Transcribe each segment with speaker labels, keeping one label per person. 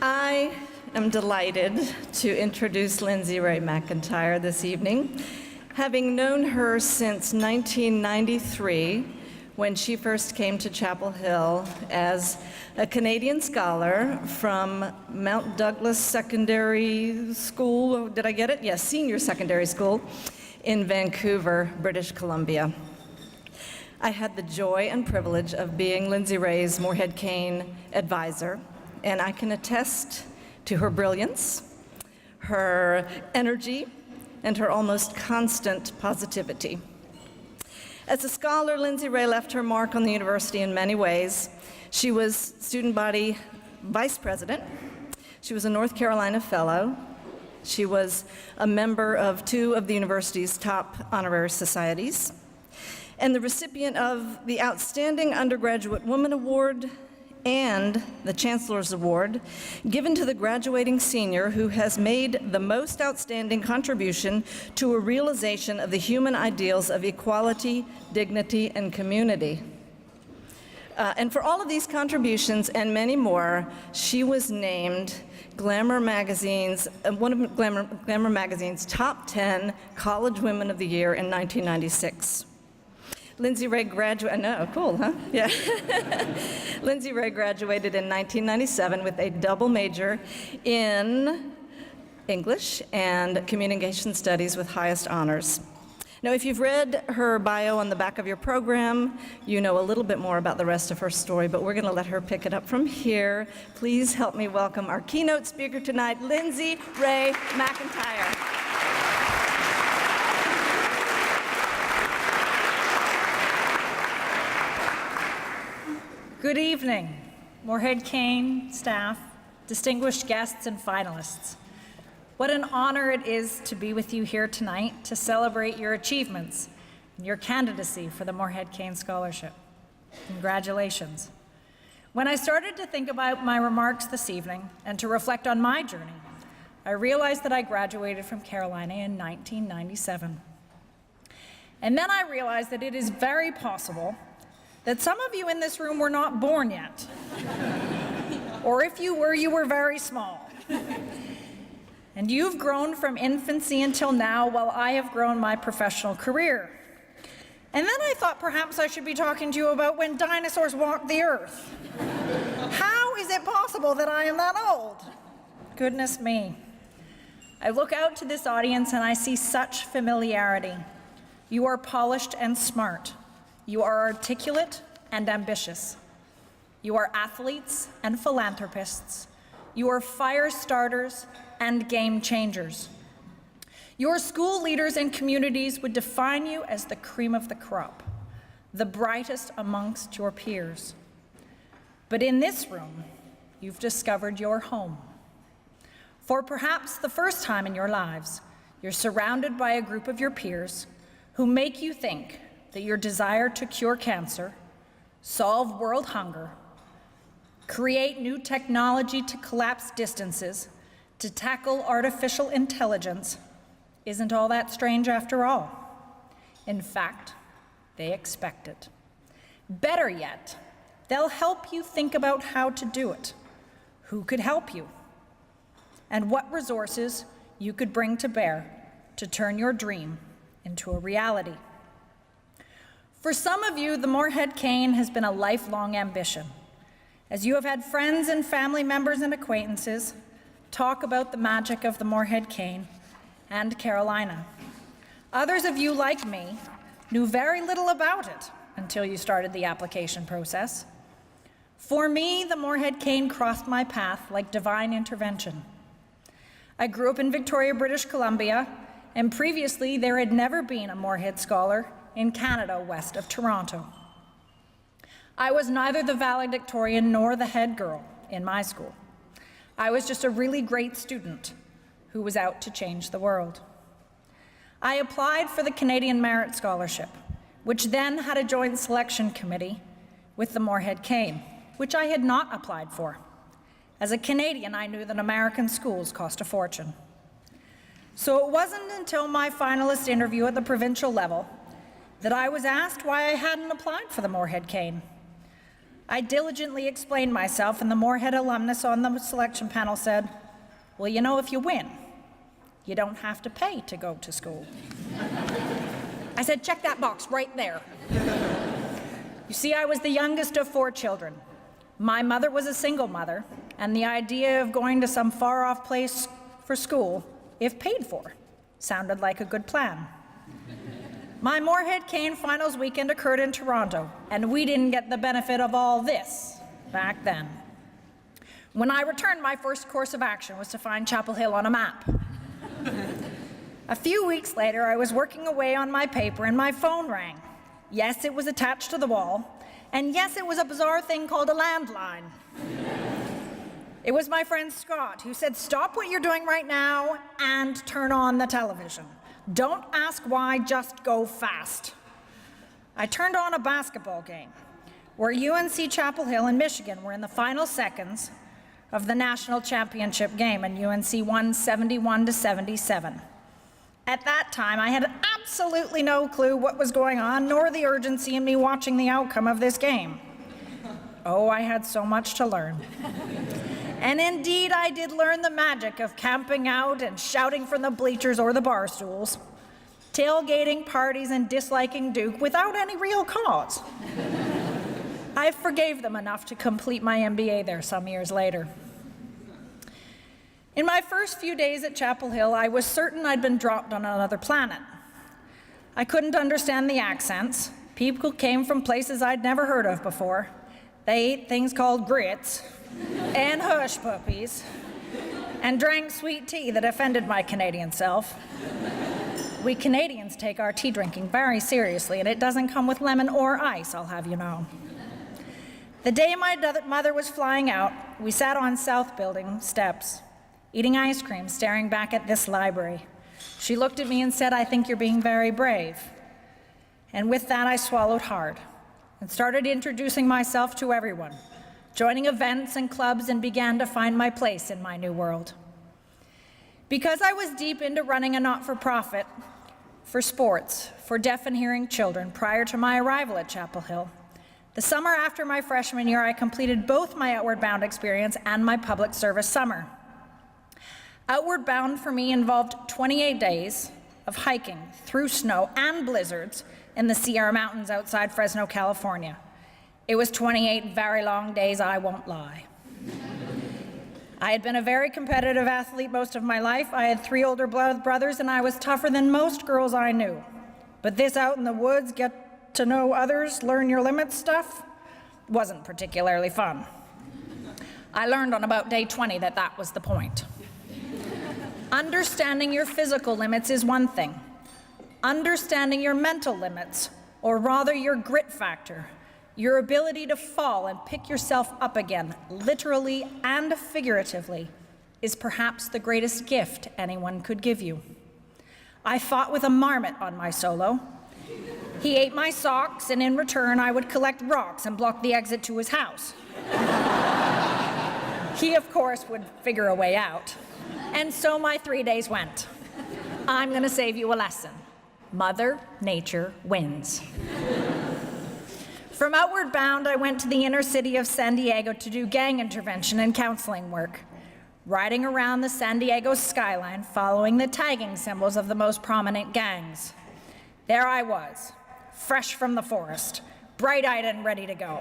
Speaker 1: I am delighted to introduce Lindsey Ray Mcintyre this evening. Having known her since 1993, when she first came to Chapel Hill as a Canadian scholar from Mount Douglas Secondary School, did I get it? Yes, Senior Secondary School in Vancouver, British Columbia. I had the joy and privilege of being Lindsey Rae's Morehead-Cain advisor, and I can attest to her brilliance, her energy, and her almost constant positivity. As a scholar, Lindsey Rae left her mark on the university in many ways. She was student body vice president. She was a North Carolina fellow. She was a member of 2 of the university's top honorary societies, and the recipient of the Outstanding Undergraduate Woman Award and the Chancellor's Award, given to the graduating senior who has made the most outstanding contribution to a realization of the human ideals of equality, dignity, and community. And for all of these contributions and many more, she was named Glamour Magazine's, one of Glamour Magazine's top 10 College Women of the Year in 1996. Lindsey Rae graduated, I know, cool, huh? Yeah. Lindsey Rae graduated in 1997 with a double major in English and Communication Studies with highest honors. Now, if you've read her bio on the back of your program, you know a little bit more about the rest of her story, but we're going to let her pick it up from here. Please help me welcome our keynote speaker tonight, Lindsey Rae Mcintyre.
Speaker 2: Good evening, Morehead-Cain staff, distinguished guests, and finalists. What an honor it is to be with you here tonight to celebrate your achievements and your candidacy for the Morehead-Cain Scholarship. Congratulations. When I started to think about my remarks this evening and to reflect on my journey, I realized that I graduated from Carolina in 1997. And then I realized that it is very possible that some of you in this room were not born yet. Or if you were very small. And you've grown from infancy until now, while I have grown my professional career. And then I thought perhaps I should be talking to you about when dinosaurs walked the earth. How is it possible that I am that old? Goodness me. I look out to this audience and I see such familiarity. You are polished and smart. You are articulate and ambitious. You are athletes and philanthropists. You are fire starters and game changers. Your school leaders and communities would define you as the cream of the crop, the brightest amongst your peers. But in this room, you've discovered your home. For perhaps the first time in your lives, you're surrounded by a group of your peers who make you think that your desire to cure cancer, solve world hunger, create new technology to collapse distances, to tackle artificial intelligence, isn't all that strange after all. In fact, they expect it. Better yet, they'll help you think about how to do it, who could help you, and what resources you could bring to bear to turn your dream into a reality. For some of you, the Morehead-Cain has been a lifelong ambition, as you have had friends and family members and acquaintances talk about the magic of the Morehead-Cain and Carolina. Others of you, like me, knew very little about it until you started the application process. For me, the Morehead-Cain crossed my path like divine intervention. I grew up in Victoria, British Columbia, and previously there had never been a Morehead scholar in Canada west of Toronto. I was neither the valedictorian nor the head girl in my school. I was just a really great student who was out to change the world. I applied for the Canadian Merit Scholarship, which then had a joint selection committee with the Morehead-Cain, which I had not applied for. As a Canadian, I knew that American schools cost a fortune. So it wasn't until my finalist interview at the provincial level that I was asked why I hadn't applied for the Morehead-Cain. I diligently explained myself, and the Morehead alumnus on the selection panel said, "Well, you know, if you win, you don't have to pay to go to school." I said, "Check that box right there." You see, I was the youngest of 4 children. My mother was a single mother, and the idea of going to some far-off place for school, if paid for, sounded like a good plan. My Morehead-Cain finals weekend occurred in Toronto, and we didn't get the benefit of all this back then. When I returned, my first course of action was to find Chapel Hill on a map. A few weeks later, I was working away on my paper and my phone rang. Yes, it was attached to the wall, and yes, it was a bizarre thing called a landline. It was my friend Scott who said, "Stop what you're doing right now and turn on the television. Don't ask why, just go fast." I turned on a basketball game where UNC Chapel Hill and Michigan were in the final seconds of the national championship game, and UNC won 71-77. At that time, I had absolutely no clue what was going on, nor the urgency in me watching the outcome of this game. Oh, I had so much to learn. And indeed, I did learn the magic of camping out and shouting from the bleachers or the bar stools, tailgating parties and disliking Duke without any real cause. I forgave them enough to complete my MBA there some years later. In my first few days at Chapel Hill, I was certain I'd been dropped on another planet. I couldn't understand the accents. People came from places I'd never heard of before. They ate things called grits and hush puppies and drank sweet tea that offended my Canadian self. We Canadians take our tea drinking very seriously, and it doesn't come with lemon or ice, I'll have you know. The day my mother was flying out, we sat on South Building steps, eating ice cream, staring back at this library. She looked at me and said, "I think you're being very brave." And with that, I swallowed hard and started introducing myself to everyone, joining events and clubs, and began to find my place in my new world. Because I was deep into running a not-for-profit for sports for deaf and hearing children prior to my arrival at Chapel Hill, the summer after my freshman year, I completed both my Outward Bound experience and my public service summer. Outward Bound for me involved 28 days of hiking through snow and blizzards in the Sierra Mountains outside Fresno, California. It was 28 very long days, I won't lie. I had been a very competitive athlete most of my life. I had 3 older brothers, and I was tougher than most girls I knew. But this out in the woods, get to know others, learn your limits stuff, wasn't particularly fun. I learned on about day 20 that that was the point. Understanding your physical limits is one thing. Understanding your mental limits, or rather your grit factor, your ability to fall and pick yourself up again, literally and figuratively, is perhaps the greatest gift anyone could give you. I fought with a marmot on my solo. He ate my socks, and in return, I would collect rocks and block the exit to his house. He, of course, would figure a way out. And so my 3 days went. I'm going to save you a lesson. Mother Nature wins. From Outward Bound, I went to the inner city of San Diego to do gang intervention and counseling work, riding around the San Diego skyline, following the tagging symbols of the most prominent gangs. There I was, fresh from the forest, bright-eyed and ready to go.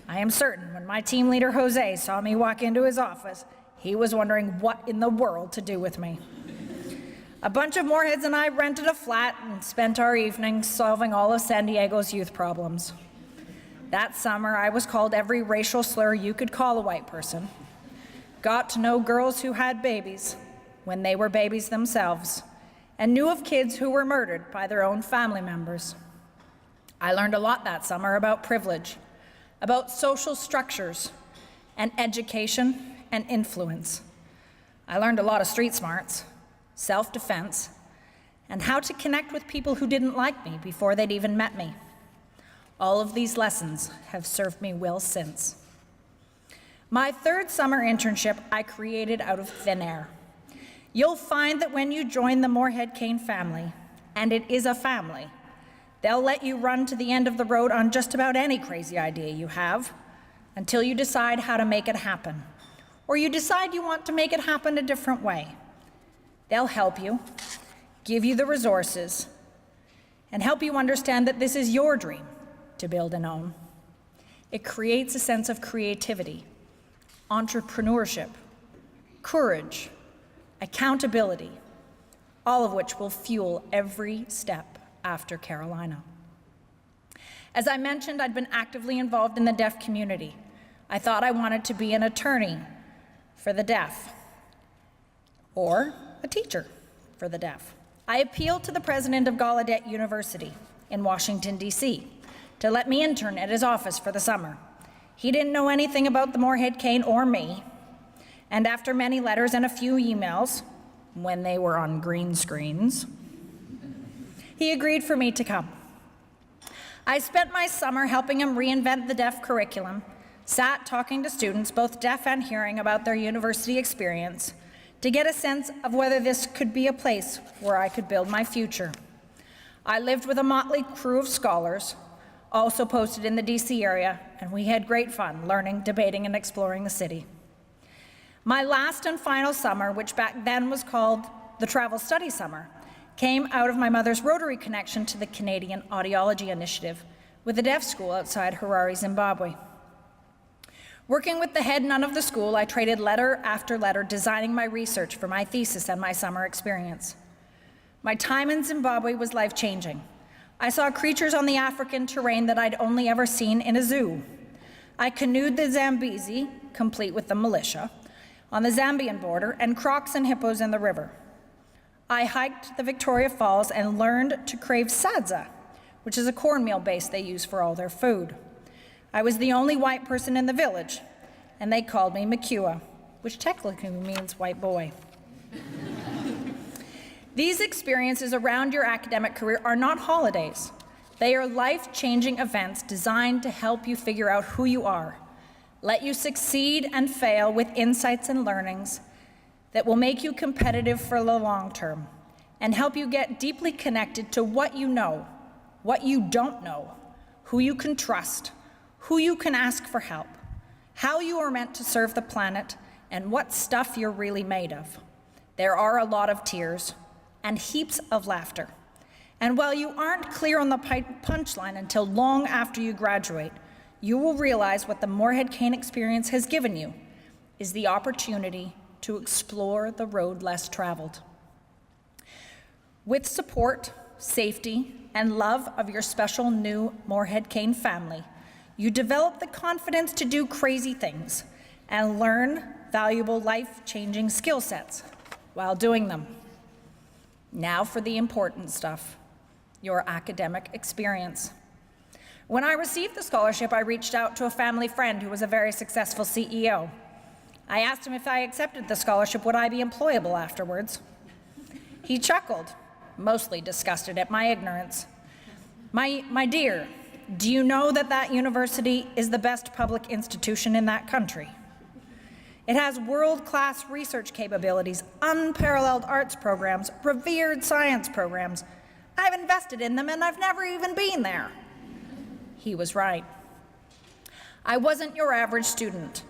Speaker 2: I am certain when my team leader, Jose, saw me walk into his office, he was wondering what in the world to do with me. A bunch of Moreheads and I rented a flat and spent our evenings solving all of San Diego's youth problems. That summer, I was called every racial slur you could call a white person, got to know girls who had babies when they were babies themselves, and knew of kids who were murdered by their own family members. I learned a lot that summer about privilege, about social structures, and education and influence. I learned a lot of street smarts, self-defense, and how to connect with people who didn't like me before they'd even met me. All of these lessons have served me well since. My 3rd summer internship I created out of thin air. You'll find that when you join the Morehead-Cain family, and it is a family, They'll let you run to the end of the road on just about any crazy idea you have until you decide how to make it happen, or you decide you want to make it happen a different way. They'll help you, give you the resources, and help you understand that this is your dream to build and own. It creates a sense of creativity, entrepreneurship, courage, accountability, all of which will fuel every step after Carolina. As I mentioned, I'd been actively involved in the deaf community. I thought I wanted to be an attorney for the deaf, or a teacher for the deaf. I appealed to the president of Gallaudet University in Washington, D.C., to let me intern at his office for the summer. He didn't know anything about the Morehead-Cain or me, and after many letters and a few emails, when they were on green screens, he agreed for me to come. I spent my summer helping him reinvent the deaf curriculum, sat talking to students, both deaf and hearing, about their university experience to get a sense of whether this could be a place where I could build my future. I lived with a motley crew of scholars, also posted in the DC area, and we had great fun learning, debating, and exploring the city. My last and final summer, which back then was called the Travel Study Summer, came out of my mother's Rotary connection to the Canadian Audiology Initiative with a deaf school outside Harare, Zimbabwe. Working with the head nun of the school, I traded letter after letter, designing my research for my thesis and my summer experience. My time in Zimbabwe was life-changing. I saw creatures on the African terrain that I'd only ever seen in a zoo. I canoed the Zambezi, complete with the militia, on the Zambian border, and crocs and hippos in the river. I hiked the Victoria Falls and learned to crave sadza, which is a cornmeal base they use for all their food. I was the only white person in the village, and they called me Makua, which technically means white boy. These experiences around your academic career are not holidays. They are life-changing events designed to help you figure out who you are, let you succeed and fail with insights and learnings that will make you competitive for the long term, and help you get deeply connected to what you know, what you don't know, who you can trust, who you can ask for help, how you are meant to serve the planet, and what stuff you're really made of. There are a lot of tears and heaps of laughter. And while you aren't clear on the punchline until long after you graduate, you will realize what the Morehead-Cain experience has given you is the opportunity to explore the road less traveled. With support, safety, and love of your special new Morehead-Cain family, you develop the confidence to do crazy things and learn valuable life-changing skill sets while doing them. Now for the important stuff, your academic experience. When I received the scholarship, I reached out to a family friend who was a very successful CEO. I asked him if I accepted the scholarship, would I be employable afterwards? He chuckled, mostly disgusted at my ignorance. My dear, do you know that that university is the best public institution in that country? It has world-class research capabilities, unparalleled arts programs, revered science programs. I've invested in them and I've never even been there. He was right. I wasn't your average student.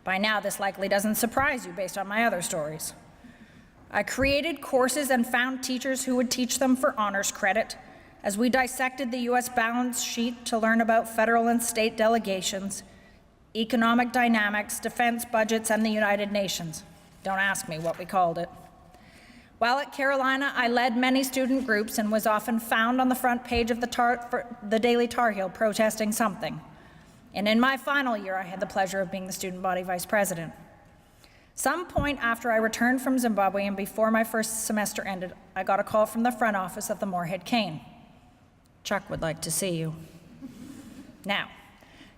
Speaker 2: By now, this likely doesn't surprise you based on my other stories. I created courses and found teachers who would teach them for honors credit as we dissected the US balance sheet to learn about federal and state delegations, economic dynamics, defense budgets, and the United Nations. Don't ask me what we called it. While at Carolina, I led many student groups and was often found on the front page of the Daily Tar Heel protesting something. And in my final year, I had the pleasure of being the student body vice president. Some point after I returned from Zimbabwe and before my first semester ended, I got a call from the front office of the Morehead-Cain. Chuck would like to see you. Now,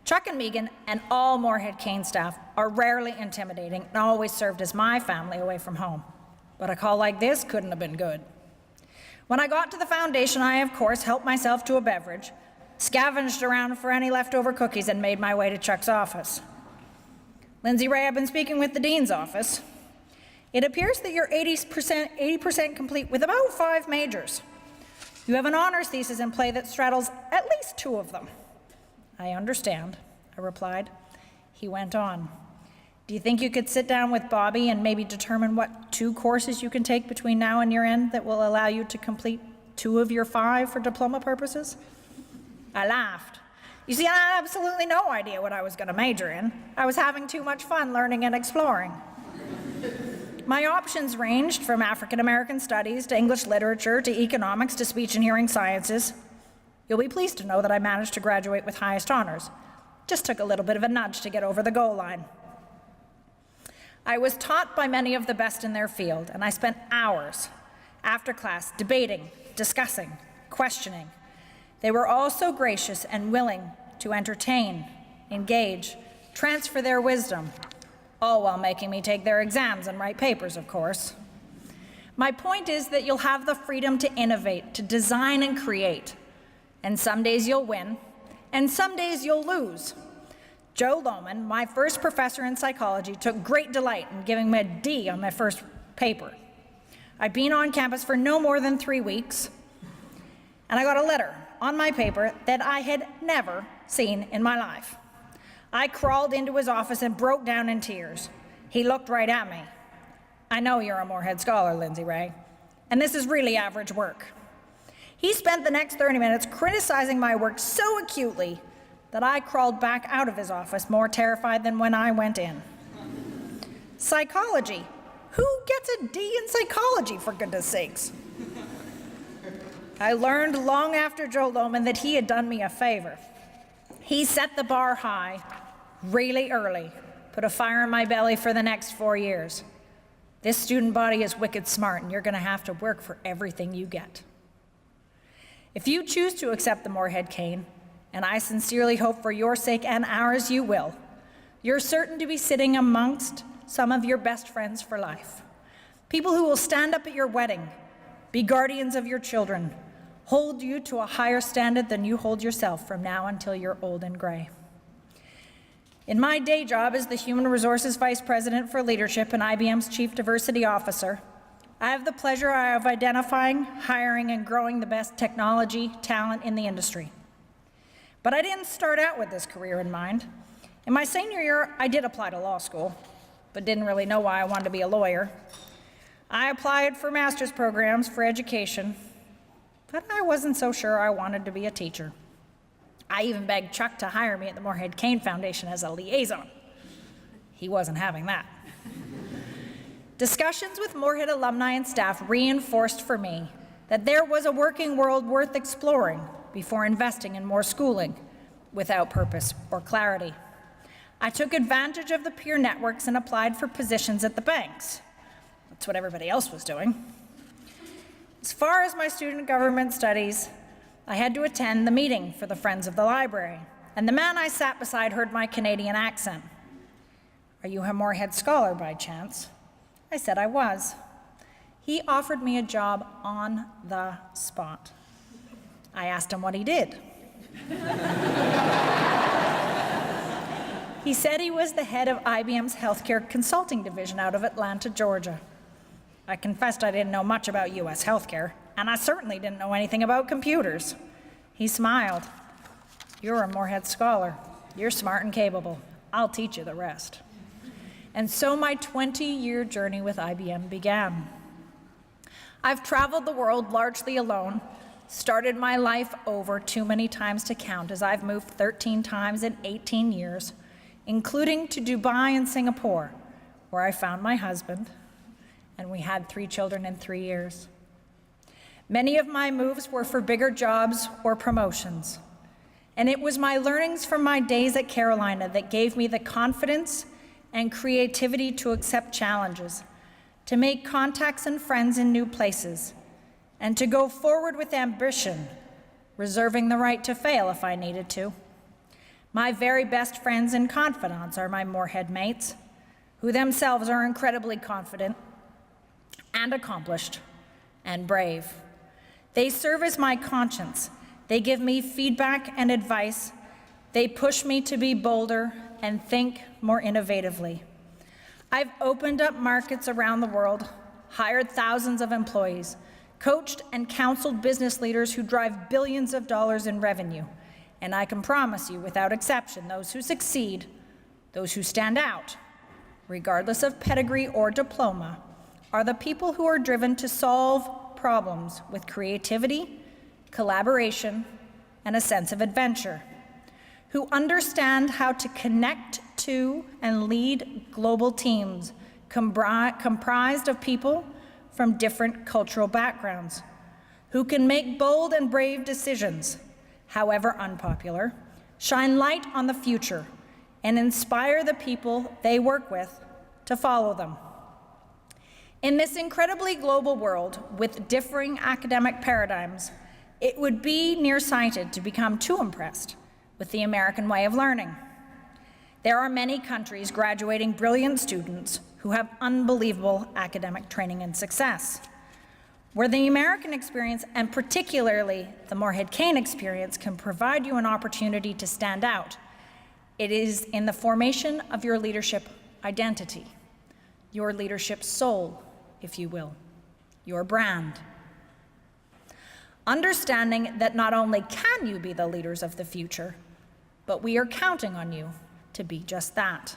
Speaker 2: Chuck and Megan and all Morehead-Cain staff are rarely intimidating and always served as my family away from home. But a call like this couldn't have been good. When I got to the foundation, I, of course, helped myself to a beverage, scavenged around for any leftover cookies, and made my way to Chuck's office. Lindsey Rae, I've been speaking with the dean's office. It appears that you're 80% complete with about 5 majors. You have an honors thesis in play that straddles at least 2 of them. I understand, I replied. He went on. Do you think you could sit down with Bobby and maybe determine what 2 courses you can take between now and year end that will allow you to complete 2 of your 5 for diploma purposes? I laughed. You see, I had absolutely no idea what I was going to major in. I was having too much fun learning and exploring. My options ranged from African American studies to English literature to economics to speech and hearing sciences. You'll be pleased to know that I managed to graduate with highest honors. Just took a little bit of a nudge to get over the goal line. I was taught by many of the best in their field, and I spent hours after class debating, discussing, questioning. They were all so gracious and willing to entertain, engage, transfer their wisdom, all while making me take their exams and write papers, of course. My point is that you'll have the freedom to innovate, to design and create. And some days you'll win, and some days you'll lose. Joe Lohman, my first professor in psychology, took great delight in giving me a D on my first paper. I'd been on campus for no more than 3 weeks, and I got a letter on my paper that I had never seen in my life. I crawled into his office and broke down in tears. He looked right at me. I know you're a Morehead scholar, Lindsey Rae, and this is really average work. He spent the next 30 minutes criticizing my work so acutely that I crawled back out of his office more terrified than when I went in. Psychology. Who gets a D in psychology, for goodness sakes? I learned long after Joe Lohman that he had done me a favor. He set the bar high, really early, put a fire in my belly for the next 4 years. This student body is wicked smart, and you're going to have to work for everything you get. If you choose to accept the Morehead-Cain, and I sincerely hope for your sake and ours you will, you're certain to be sitting amongst some of your best friends for life. People who will stand up at your wedding, be guardians of your children, hold you to a higher standard than you hold yourself from now until you're old and gray. In my day job as the Human Resources Vice President for Leadership and IBM's Chief Diversity Officer, I have the pleasure of identifying, hiring, and growing the best technology talent in the industry. But I didn't start out with this career in mind. In my senior year, I did apply to law school, but didn't really know why I wanted to be a lawyer. I applied for master's programs for education, but I wasn't so sure I wanted to be a teacher. I even begged Chuck to hire me at the Morehead-Cain Foundation as a liaison. He wasn't having that. Discussions with Morehead alumni and staff reinforced for me that there was a working world worth exploring before investing in more schooling without purpose or clarity. I took advantage of the peer networks and applied for positions at the banks. That's what everybody else was doing. As far as my student government studies, I had to attend the meeting for the Friends of the Library, and the man I sat beside heard my Canadian accent. Are you a Morehead scholar by chance? I said I was. He offered me a job on the spot. I asked him what he did. He said he was the head of IBM's healthcare consulting division out of Atlanta, Georgia. I confessed I didn't know much about US healthcare, and I certainly didn't know anything about computers. He smiled. You're a Morehead scholar. You're smart and capable. I'll teach you the rest. And so my 20-year journey with IBM began. I've traveled the world largely alone, started my life over too many times to count as I've moved 13 times in 18 years, including to Dubai and Singapore, where I found my husband, and we had 3 children in 3 years. Many of my moves were for bigger jobs or promotions, and it was my learnings from my days at Carolina that gave me the confidence and creativity to accept challenges, to make contacts and friends in new places, and to go forward with ambition, reserving the right to fail if I needed to. My very best friends and confidants are my Morehead mates, who themselves are incredibly confident and accomplished and brave. They serve as my conscience. They give me feedback and advice. They push me to be bolder and think more innovatively. I've opened up markets around the world, hired thousands of employees, coached and counseled business leaders who drive billions of dollars in revenue. And I can promise you, without exception, those who succeed, those who stand out, regardless of pedigree or diploma, are the people who are driven to solve problems with creativity, collaboration, and a sense of adventure, who understand how to connect to and lead global teams comprised of people from different cultural backgrounds, who can make bold and brave decisions, however unpopular, shine light on the future, and inspire the people they work with to follow them. In this incredibly global world with differing academic paradigms, it would be nearsighted to become too impressed with the American way of learning. There are many countries graduating brilliant students who have unbelievable academic training and success. Where the American experience, and particularly the Morehead-Cain experience, can provide you an opportunity to stand out, it is in the formation of your leadership identity, your leadership soul, if you will, your brand. Understanding that not only can you be the leaders of the future, but we are counting on you to be just that.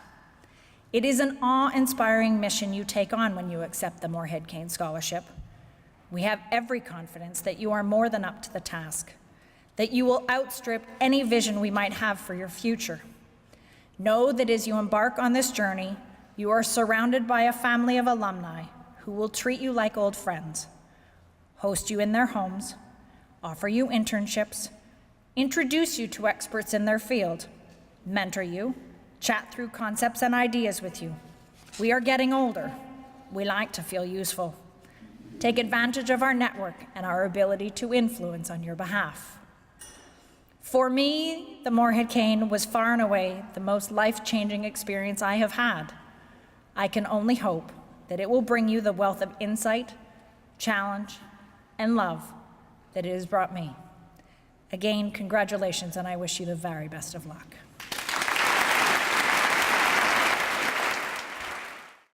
Speaker 2: It is an awe-inspiring mission you take on when you accept the Morehead-Cain Scholarship. We have every confidence that you are more than up to the task, that you will outstrip any vision we might have for your future. Know that as you embark on this journey, you are surrounded by a family of alumni who will treat you like old friends, host you in their homes, offer you internships, introduce you to experts in their field, mentor you, chat through concepts and ideas with you. We are getting older. We like to feel useful. Take advantage of our network and our ability to influence on your behalf. For me, the Morehead-Cain was far and away the most life-changing experience I have had. I can only hope that it will bring you the wealth of insight, challenge, and love that it has brought me. Again, congratulations, and I wish you the very best of luck.